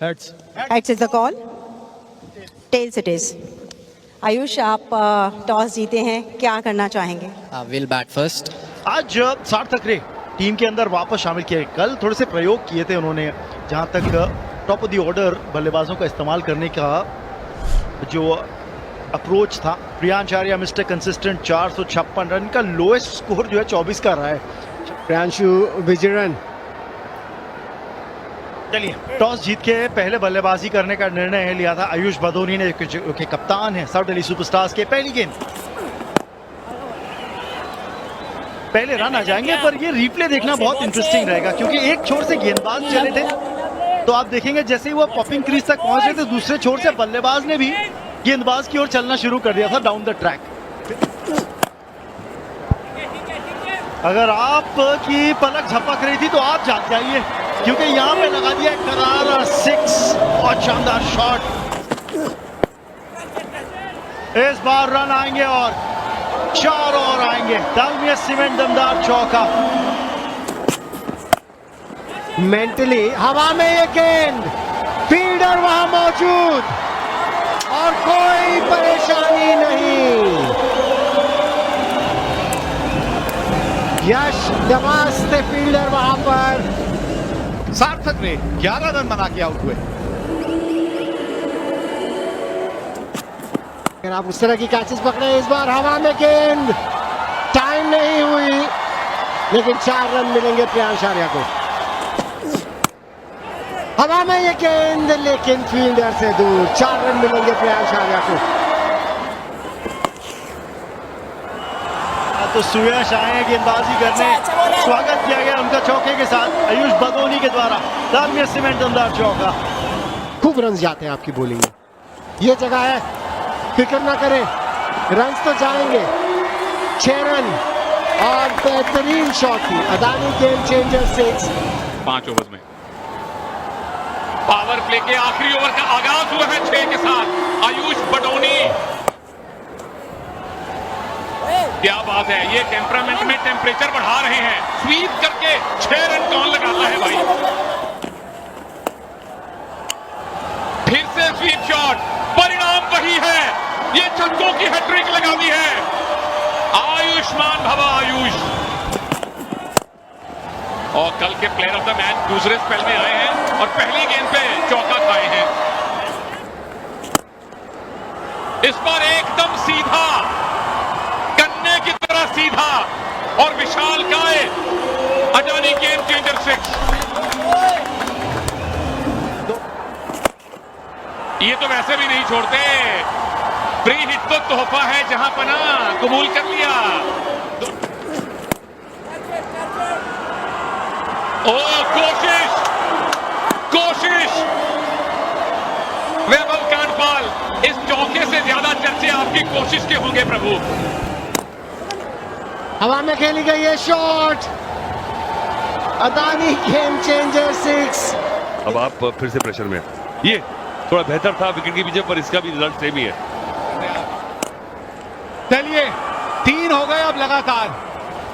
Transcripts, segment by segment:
Heads. Heads is the call. Tails it is. Ayush, आप toss जीते हैं, क्या करना चाहेंगे? We'll bat first. आज सार्थक रे टीम के अंदर वापस शामिल किए। कल थोड़े से प्रयोग किए थे उन्होंने, जहां तक टॉप ऑफ द ऑर्डर बल्लेबाजों का इस्तेमाल करने का जो अप्रोच था। प्रियांशार्या मिस्टर कंसिस्टेंट 456 रन का लोएस्ट स्कोर जो है 24 का रहा है। प्रियांशु विजयन चलिए, टॉस जीत के पहले बल्लेबाजी करने का निर्णय लिया था आयुष बदोनी ने, जो कि कप्तान है साउथ दिल्ली सुपरस्टार्स के। पहली गेंद पहले रन आ जाएंगे, पर ये रिप्ले देखना बहुत इंटरेस्टिंग रहेगा, क्योंकि एक छोर से गेंदबाज चले थे तो आप देखेंगे जैसे ही वो पॉपिंग क्रीज तक पहुंच रहे थे, दूसरे छोर से बल्लेबाज ने भी गेंदबाज की ओर चलना शुरू कर दिया था डाउन द ट्रैक। अगर आपकी पलक झपक रही थी तो आप जाग जाइए, क्योंकि यहाँ पे लगा दिया करारा 6 और शानदार शॉट। इस बार रन आएंगे और 4 और आएंगे। दालमिया सीमेंट दमदार चौका। मेंटली हवा में ये गेंद, फील्डर वहां मौजूद और कोई परेशानी नहीं। यश नवास्ते फील्डर वहां पर। सार्थक ने 11 रन बना के आउट हुए। अगर आप उस तरह की कैचेस पकड़े, इस बार हवा में गेंद, टाइम नहीं हुई, लेकिन 4 रन मिलेंगे प्रियांशार्या को। हवा में ये गेंद, लेकिन फील्डर से दूर। 4 रन मिलेंगे प्रियांशार्या को। तो सुयश आए गेंदबाजी करने, स्वागत किया गया उनका चौके के साथ आयुष बदोनी के द्वारा। दालमिया सीमेंट दमदार चौका। खूब रन जाते हैं आपकी बॉलिंग में। ये जगह है, फिक्र ना करें, रन तो जाएंगे। 6 रन और बेहतरीन शॉट थी। Adani game changer 6। 5 ओवर्स में पावर प्ले के आखिरी ओवर का आगाज हुआ है 6 के साथ। आयुष बडोनी, क्या बात है, ये टेम्परामेंट में टेम्परेचर बढ़ा रहे हैं। स्वीप करके 6 रन कौन लगाता है भाई। फिर से स्वीप शॉट, परिणाम वही है, ये छक्कों की हैट्रिक लगा दी है। आयुष्मान भवा आयुष। और कल के प्लेयर ऑफ द मैच दूसरे स्पेल में आए हैं और पहली गेंद पे चौका खाए हैं। इस बार एकदम सीधा, कन्ने की तरह सीधा और विशाल काय। Adani game changer 6। ये तो वैसे भी नहीं छोड़ते। प्री हिट तो तोहफा है, जहां पना कबूल कर लिया। ओ कोशिश, कोशिश। वैभव कांडपाल, इस चौके से ज्यादा चर्चे आपकी कोशिश के होंगे प्रभु। हवा में खेली गई है शॉट। Adani game changer 6। अब आप फिर से प्रेशर में। ये थोड़ा बेहतर था विकेट के पीछे, पर इसका भी रिजल्ट सेम ही है। चलिए, 3 हो गए अब लगातार,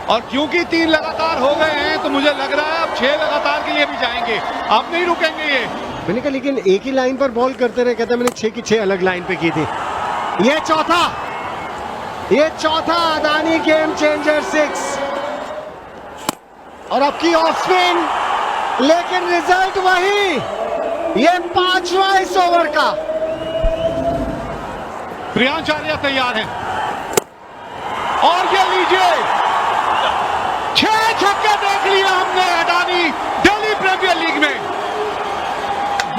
और क्योंकि 3 लगातार हो गए हैं तो मुझे लग रहा है अब 6 लगातार के लिए भी जाएंगे। अब नहीं रुकेंगे ये। मैंने कहा लेकिन एक ही लाइन पर बॉल करते रहे, कहता मैंने 6 की 6 अलग लाइन पे की थी। ये चौथा अदानी गेम चेंजर 6। और अब की ऑफ स्पिन, लेकिन रिजल्ट वही। ये 5वां इस ओवर का। प्रियांशार्या तैयार है और ये लीजिए, 6 छक्के देख लिया हमने अडानी दिल्ली प्रीमियर लीग में।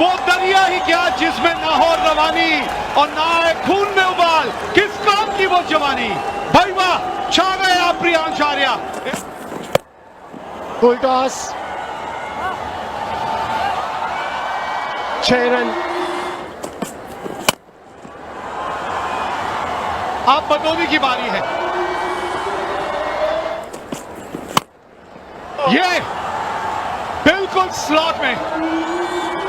वो दरिया ही क्या जिसमें ना हो रवानी और ना है खून में उबाल। किस काम की वो जवानी। भाई वाह, छा गए आप प्रियांशार्या। Full toss, 6 run. अब बदोनी की बारी है। ये बिल्कुल स्लॉट में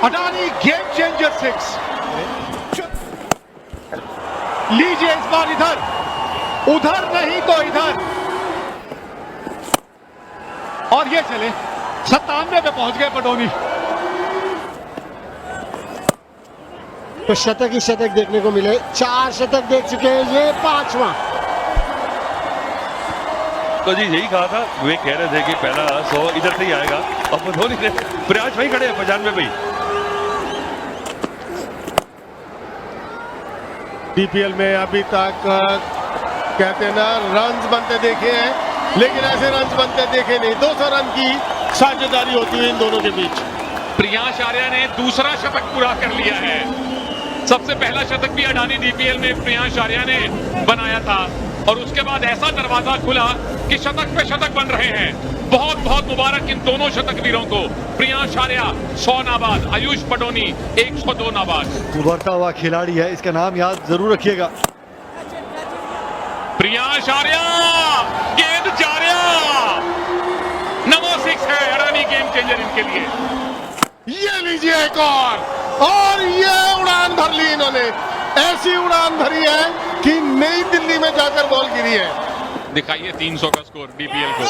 अडानी गेम चेंजर 6। लीजिए इस बार इधर, उधर नहीं तो इधर। और ये चले 97 पे पहुंच गए बडोनी। तो शतक ही शतक देखने को मिले। 4 शतक देख चुके हैं, ये 5वां। तो जी यही कहा था, वे कह रहे थे कि पहला 100 इधर से ही आएगा। अब धोनी ने प्रयास वही खड़े हैं 95 भाई। डीपीएल में अभी तक कहते हैं ना रन्स बनते देखे हैं, लेकिन ऐसे रन्स बनते देखे नहीं। 200 रन की साझेदारी होती है इन दोनों के बीच। प्रियांश आर्या ने दूसरा शतक पूरा कर लिया है। सबसे पहला शतक भी अडानी डीपीएल में प्रियांश आर्या ने बनाया था और उसके बाद ऐसा दरवाजा खुला कि शतक पे शतक बन रहे हैं। बहुत बहुत मुबारक इन दोनों शतक वीरों को। प्रियांश आर्या 100 नाबाद, आयुष पटोनी 102 नाबाद। उभरता हुआ खिलाड़ी है, इसका नाम याद जरूर रखिएगा। प्रियांश आर्या, गेंद जार्या, नंबर 6 है अडानी गेम चेंजर इनके लिए। ये लीजिए एक और ये उड़ान भर ली इन्होंने। ऐसी उड़ान भरी है कि नई दिल्ली में जाकर बॉल गिरी है। दिखाइए 300 का स्कोर डीपीएल को।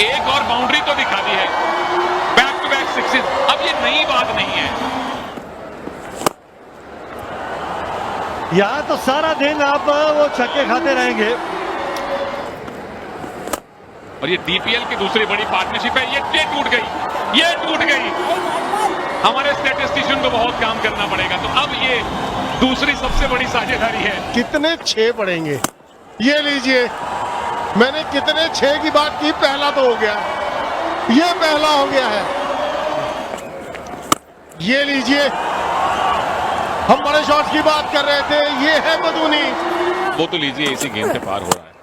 एक और बाउंड्री तो दिखा दी है, बैक टू बैक सिक्सेस। अब ये नई बात नहीं है। यहाँ तो सारा दिन आप वो छक्के खाते रहेंगे। और ये डीपीएल की दूसरी बड़ी पार्टनरशिप है। ये टूट गई, ये टूट गई। हमारे स्टैटिस्टिशियन को बहुत काम करना पड़ेगा। तो अब ये दूसरी सबसे बड़ी साझेदारी है। कितने 6 पड़ेंगे? ये लीजिए, मैंने कितने 6 की बात की, पहला तो हो गया, ये पहला हो गया है। ये लीजिए, हम बड़े शॉट्स की बात कर रहे थे, ये है बदूनी। वो तो लीजिए, इसी गेंद से पार हो रहा है।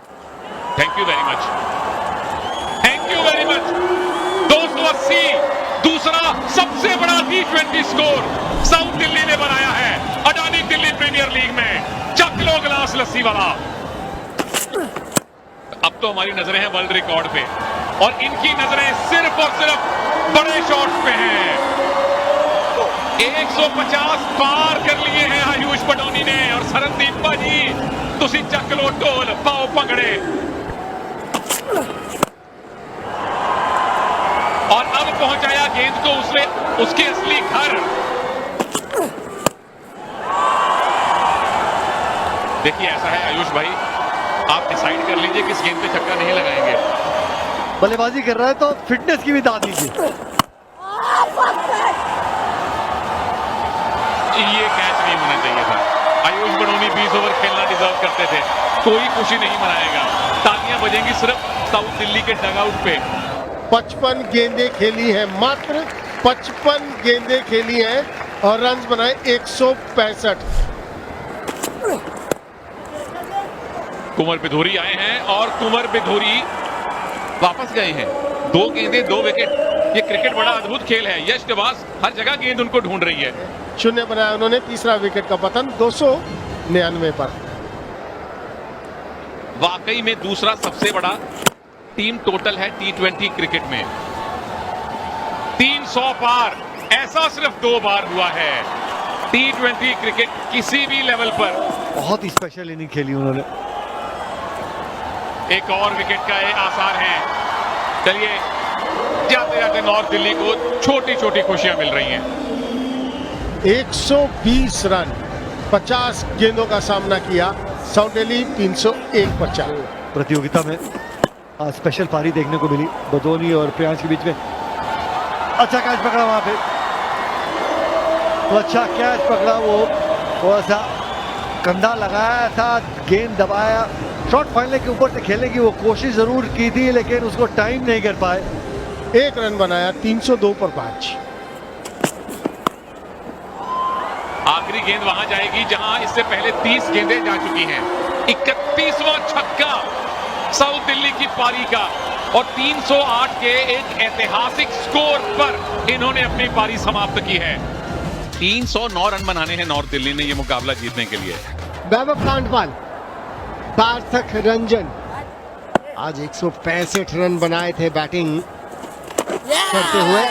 Thank you very much, thank you very much. 280 दूसरा सबसे बड़ा T20 स्कोर साउथ दिल्ली ने बनाया है अडानी दिल्ली प्रीमियर लीग में। चक लो गिलास लस्सी वाला। अब तो हमारी नजरें हैं वर्ल्ड रिकॉर्ड पे और इनकी नजरें सिर्फ और सिर्फ बड़े शॉट्स पे हैं। 150 पार कर लिए हैं आयुष पटोनी ने। और सरनदीप भाजी, तुसी चक लो ढोल, पाओ भंगड़े। और अब पहुंचाया गेंद को उसके असली घर। देखिए ऐसा है आयुष भाई, आप डिसाइड कर लीजिए किस गेंद पे छक्का नहीं लगाएंगे। बल्लेबाजी कर रहा है तो फिटनेस की भी दाद दीजिए। ये कैच नहीं होना चाहिए था। आयुष पटोनी 20 ओवर खेलना डिजर्व करते थे। कोई खुशी नहीं मनाएगा, तालियां बजेंगी सिर्फ साउथ दिल्ली के डगआउट पे। 55 गेंदें खेली है, मात्र 55 गेंदें खेली हैं और रन बनाए 165। कुंवर बिधूरी आए हैं और कुंवर बिधूरी वापस गए हैं। 2 गेंदें 2 विकेट। ये क्रिकेट बड़ा अद्भुत खेल है। यश निवास हर जगह गेंद उनको ढूंढ रही है। 0 बनाया उन्होंने, तीसरा विकेट का पतन 299 पर। वाकई में दूसरा सबसे बड़ा टीम टोटल है T20 क्रिकेट में। 300 पार ऐसा सिर्फ 2 बार हुआ है T20 क्रिकेट किसी भी लेवल पर। बहुत ही स्पेशल इनिंग खेली उन्होंने। एक और विकेट का ये आसार है। चलिए जाते जाते नॉर्थ दिल्ली को छोटी छोटी खुशियां मिल रही हैं। 120 रन 50 गेंदों का सामना किया साउथ दिल्ली, 301 पर चल। प्रतियोगिता में स्पेशल पारी देखने को मिली बदोनी और प्रियांश के बीच में। अच्छा कैच पकड़ा वहां पे, तो अच्छा कैच पकड़ा। वो थोड़ा सा कंधा लगाया था, गेंद दबाया। शॉट फाइनल के ऊपर से खेलने की वो कोशिश जरूर की थी, लेकिन उसको टाइम नहीं कर पाए। 1 रन बनाया, 302 पर 5। आखिरी गेंद वहां जाएगी जहां इससे पहले 30 गेंदें जा चुकी हैं। 31वां छक्का साउथ दिल्ली की पारी का और 308 के एक ऐतिहासिक स्कोर पर इन्होंने अपनी पारी समाप्त की है। 309 रन बनाने हैं नॉर्थ दिल्ली ने ये मुकाबला जीतने के लिए। वैभव कांडपाल, सार्थक रंजन आज 165 रन बनाए थे बैटिंग करते हुए।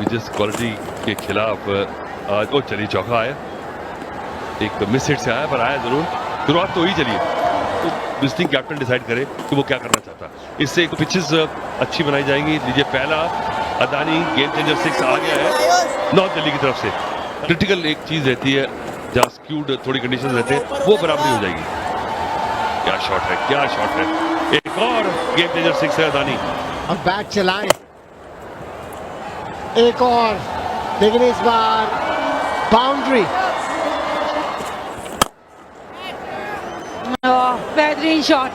जिस क्वालिटी के खिलाफ आज वो चली चौका आया, एक मिस हिट से आया पर आया जरूर। शुरुआत तो ही चलिए, तो विजिटिंग कैप्टन डिसाइड करे कि वो क्या करना चाहता। इससे एक पिचेस अच्छी बनाई जाएंगी। लीजिए पहला अदानी गेम चेंजर 6 आ गया है नॉर्थ दिल्ली की तरफ से। क्रिटिकल एक चीज रहती है जहां स्क्यूड थोड़ी कंडीशन रहते हैं, वो बराबरी हो जाएगी। क्या शॉट है, क्या शॉट है। एक और गेम चेंजर 6 है अदानी। अब बैट चलाएं, एक और, लेकिन इस बार बाउंड्री। बेहतरीन शॉट।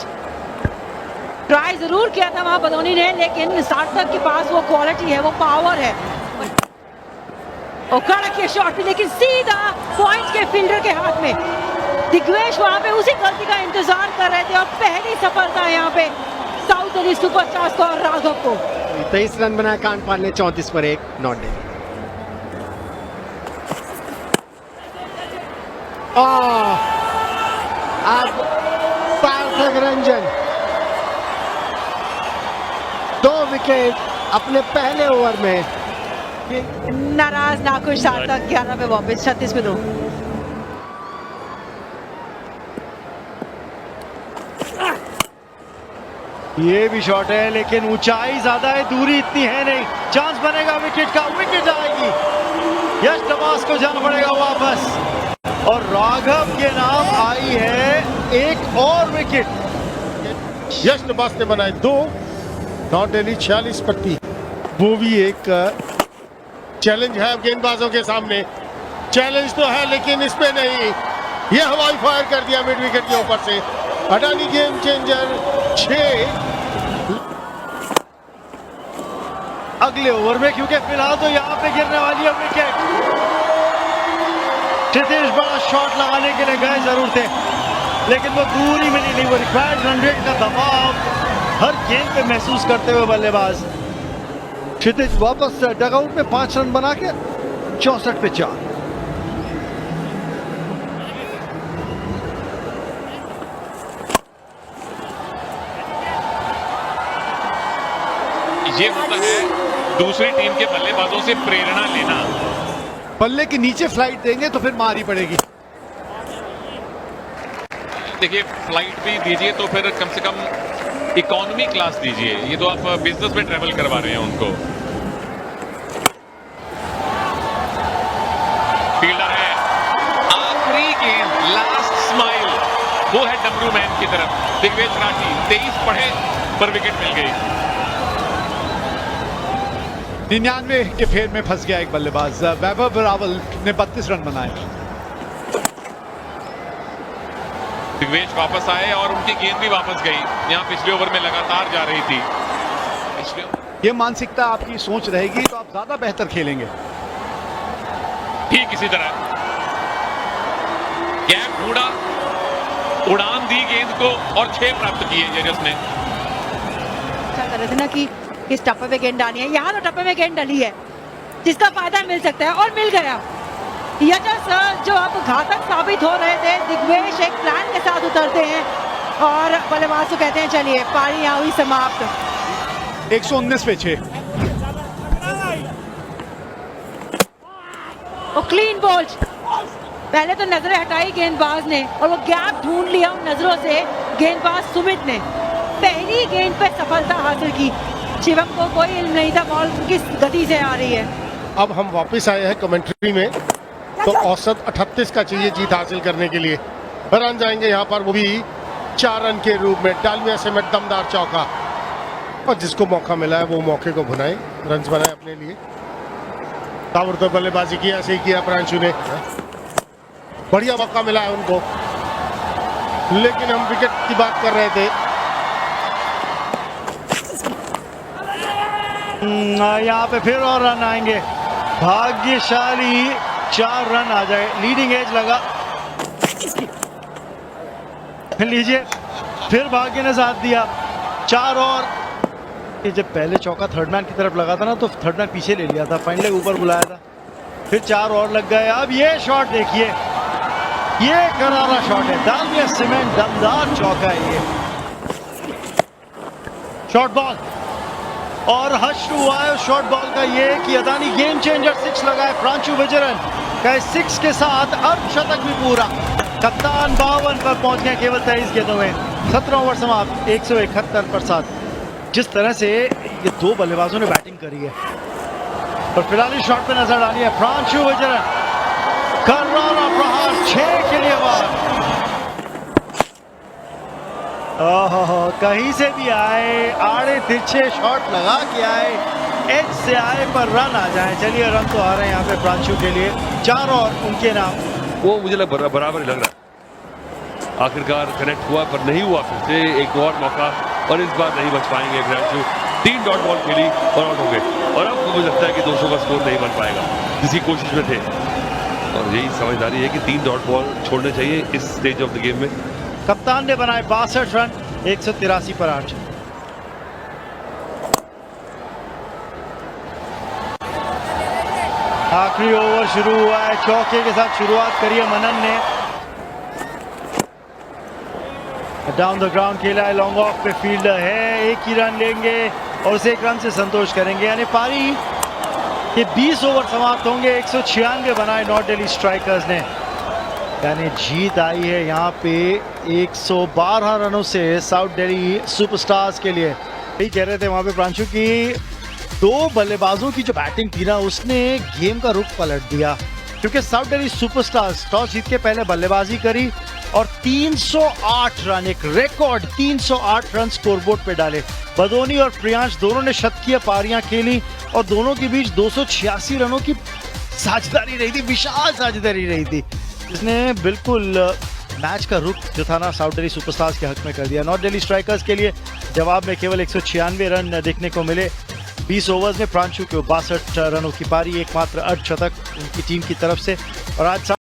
ट्राई जरूर किया था वहां बदौनी ने, लेकिन सार्थक के पास वो क्वालिटी है, वो पावर है। और कड़क ये शॉट भी, लेकिन सीधा पॉइंट के फील्डर के हाथ में। दिग्वेश वहां पे उसी गलती का इंतजार कर रहे थे और पहली सफलता यहाँ पे साउथ दिल्ली सुपरस्टार्स को और राघव को। 23 रन बनाए कांडपाल ने, 34 पर 1 नॉट दिल्ली। अब सार्थक रंजन 2 विकेट अपने पहले ओवर में। नाराज नाखुश सार्थक 11 पे वापस, 36 पे 2। ये भी शॉट है, लेकिन ऊंचाई ज्यादा है, दूरी इतनी है नहीं। चांस बनेगा विकेट का, विकेट आएगी। यश नवाज को जाना पड़ेगा वापस और राघव के नाम आई है एक और विकेट। यश नवाज ने बनाए 2, नॉर्थ दिल्ली 46 पर 3। वो भी एक चैलेंज है गेंदबाजों के सामने। चैलेंज तो है लेकिन इसमें नहीं, ये हवाई फायर कर दिया मिड विकेट के ऊपर से। अडानी गेम चेंजर 6 अगले ओवर में, क्योंकि फिलहाल तो यहाँ पे गिरने वाली है विकेट। क्षितिज बड़ा शॉट लगाने के लिए गए जरूर थे, लेकिन वो दूरी मिली नहीं। वो रिक्वायर्ड रन रेट का दबाव हर गेंद पे महसूस करते हुए बल्लेबाज क्षितिज वापस डगआउट में 5 रन बना के 64 पे 4। ये होता है दूसरी टीम के बल्लेबाजों से प्रेरणा लेना। बल्ले के नीचे फ्लाइट देंगे तो फिर मार ही पड़ेगी। देखिए फ्लाइट भी दीजिए तो फिर कम से कम इकोनॉमी क्लास दीजिए। ये तो आप बिजनेस में ट्रेवल करवा रहे हैं उनको। फील्डर है, आखिरी गेंद, लास्ट स्माइल, वो है डमरू मैन की तरफ। दिग्वेश राठी 23 पढ़े पर विकेट मिल गई। 99 के फेर में फंस गया एक बल्लेबाज। वैभव रावल ने 32 रन बनाए। दिग्वेश वापस आए और उनकी गेंद भी वापस गई। यहां पिछले ओवर में लगातार जा रही थी। ये मानसिकता आपकी सोच रहेगी तो आप ज्यादा बेहतर खेलेंगे। ठीक इसी तरह गैप ढूंढा, उड़ान दी गेंद को और 6 प्राप्त किए जेजस ने। अच्छा कर रहे थे ना कि इस टप्पे पे गेंद डाली है, यहाँ तो टप्पे में गेंद डली है जिसका फायदा मिल सकता है और मिल गया। यजस जो अब घातक साबित हो रहे थे, दिग्वेश एक प्लान के साथ उतरते हैं और बल्लेबाज को कहते हैं चलिए पारी यहाँ हुई समाप्त। 119 पे 6। और क्लीन बॉल, पहले तो नजरें हटाई गेंदबाज ने और वो गैप ढूंढ लिया उन नजरों से गेंदबाज सुमित ने। पहली गेंद पे सफलता हासिल की। शिवम को कोई इल्म नहीं था बॉल किस गति से आ रही है। अब हम वापस आए हैं कमेंट्री में, तो औसत 38 का चाहिए जीत हासिल करने के लिए। रन जाएंगे यहाँ पर, वो भी 4 रन के रूप में। डालमिया से में दमदार चौका, और जिसको मौका मिला है वो मौके को भुनाए, रन बनाए अपने लिए। ताबड़तोड़ बल्लेबाजी की, ऐसे ही किया प्रांशु ने। बढ़िया मौका मिला है उनको, लेकिन हम विकेट की बात कर रहे थे। यहाँ पे फिर और रन आएंगे। भाग्यशाली 4 रन आ जाए। लीडिंग एज लगा, लीजिए फिर भाग्य ने साथ दिया। 4 और। ये जब पहले चौका थर्ड मैन की तरफ लगा था ना, तो थर्ड मैन पीछे ले लिया था, फाइनली ऊपर बुलाया था, फिर 4 और लग गए। अब ये शॉट देखिए, ये करारा शॉट है। डालमिया सीमेंट दमदार चौका है ये। शॉर्ट बॉल और हर्ष हुआ है शॉर्ट बॉल का ये कि अदानी गेम चेंजर 6 लगा है। प्रांशु विजयन का 6 के साथ अर्धशतक भी पूरा। कप्तान 52 पर पहुंच गए केवल 23 गेंदों में। 17 ओवर समाप्त, 171 पर 7। जिस तरह से ये 2 बल्लेबाजों ने बैटिंग करी है, और फिलहाल इस शॉट पे नजर डाली है प्रांशु विजयन, करारा प्रहार 6 के लिए बार। ओहो, कहीं से भी आए, आड़े तिरछे शॉट लगा के आए, एज से आए पर रन आ जाए। चलिए रन तो आ रहे हैं यहाँ पे प्रांशु के लिए, 4 और उनके नाम। वो मुझे बराबर ही लग रहा है। आखिरकार कनेक्ट हुआ पर नहीं हुआ, फिर से एक और मौका और इस बार नहीं बच पाएंगे प्रांशु। 3 डॉट बॉल खेली और आउट हो गए और अब मुझे लगता है कि 200 का स्कोर नहीं बन पाएगा, किसी कोशिश में थे और यही समझदारी है कि 3 डॉट बॉल छोड़ने चाहिए इस स्टेज ऑफ द गेम में। कप्तान ने बनाए 62 रन 183 पर 8। आखिरी ओवर शुरू हुआ है, चौके के साथ शुरुआत करी है मनन ने। डाउन द ग्राउंड खेला है, लॉन्ग ऑफ पे फील्डर है, एक ही रन लेंगे और उसे 1 रन से संतोष करेंगे। यानी पारी के 20 ओवर समाप्त होंगे, 196 बनाए नॉर्थ दिल्ली स्ट्राइकर्स ने। यानी जीत आई है यहाँ पे 112 रनों से साउथ दिल्ली सुपरस्टार्स के लिए। यही कह रहे थे वहां पे प्रांशु की 2 बल्लेबाजों की जो बैटिंग थी ना, उसने गेम का रुख पलट दिया, क्योंकि साउथ दिल्ली सुपरस्टार्स टॉस जीत के पहले बल्लेबाजी करी और 308 रन, एक रिकॉर्ड 308 रन स्कोरबोर्ड पे डाले। बदोनी और प्रियांश दोनों ने शतकीय पारियां खेली और दोनों के बीच 286 रनों की साझेदारी रही थी, विशाल साझेदारी रही थी, जिसने बिल्कुल मैच का रुख जो था ना साउथ दिल्ली सुपरस्टार्स के हक में कर दिया। नॉर्थ दिल्ली स्ट्राइकर्स के लिए जवाब में केवल 196 रन देखने को मिले 20 ओवर्स में। प्रांशु के 62 रनों की पारी, एकमात्र अर्धशतक उनकी टीम की तरफ से। और आज